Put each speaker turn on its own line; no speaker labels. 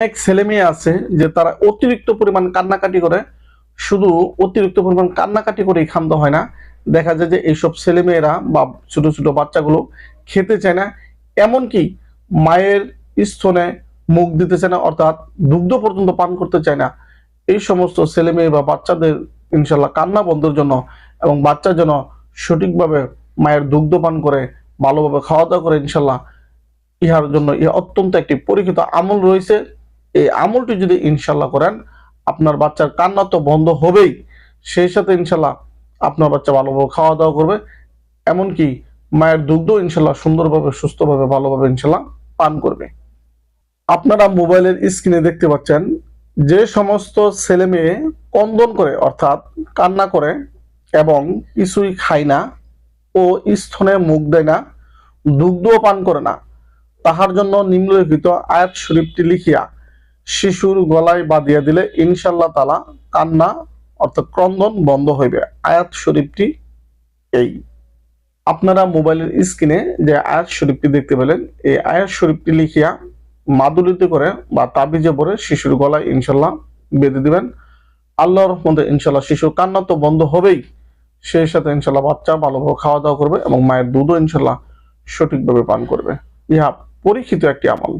অনেক ছেলে মেয়ে আছে যে তারা অতিরিক্ত পরিমাণ কান্নাকাটি করে, শুধু অতিরিক্ত পরিমাণ কান্নাকাটি করেই ক্ষান্ত হয় না, দেখা যায় যে এইসব ছেলে মেয়েরা বা ছোট ছোট বাচ্চাগুলো খেতে চায় না, এমনকি মায়ের স্তনে মুখ দিতে চায় না, অর্থাৎ দুগ্ধ পর্যন্ত পান করতে চায় না। এই সমস্ত ছেলে মেয়ে বা বাচ্চাদের ইনশাল্লাহ কান্না বন্ধের জন্য এবং বাচ্চা যেন সঠিকভাবে মায়ের দুগ্ধ পান করে ভালোভাবে খাওয়া দাওয়া করে ইনশাল্লাহ, ইহার জন্য ইহা অত্যন্ত একটি পরীক্ষিত আমল রয়েছে। এই আমলটি যদি ইনশাল্লাহ করেন, আপনার বাচ্চার কান্না তো বন্ধ হবেই, সেই সাথে ইনশাল্লাহ আপনার বাচ্চা ভালোভাবে খাওয়া দাওয়া করবে, এমনকি মায়ের দুগ্ধ ইনশাল্লাহ সুন্দরভাবে সুস্থভাবে ভালোভাবে ইনশাল্লাহ পান করবে। আপনারা মোবাইলের স্ক্রিনে দেখতে পাচ্ছেন যে সমস্ত ছেলে মেয়ে কন্দন করে অর্থাৎ কান্না করে এবং কিছুই খায় না ও স্তনে মুখ দেয় না, দুগ্ধও পান করে না, তাহার জন্য নিম্নলিখিত আয়াত শরীফটি লিখিয়া শিশুর গলায় বাঁধিয়া দিলে ইনশাল্লাহ তালা কান্না অর্থাৎ ক্রন্দন বন্ধ হইবে। আয়াত শরীফটি এই, আপনারা মোবাইলের স্ক্রিনে যে আয়াত শরীফটি দেখতে পেলেন, এই আয়াত শরীফটি লিখিয়া মাদুলিতে করে বা তাবিজে পরে শিশুর গলায় ইনশাল্লাহ বেঁধে দিবেন। আল্লাহর রহমতে ইনশাল্লাহ শিশুর কান্না তো বন্ধ হবেই, সেই সাথে ইনশাল্লাহ বাচ্চা ভালোভাবে খাওয়া দাওয়া করবে এবং মায়ের দুধও ইনশাল্লাহ সঠিকভাবে পান করবে। ইহা পরীক্ষিত একটি আমল।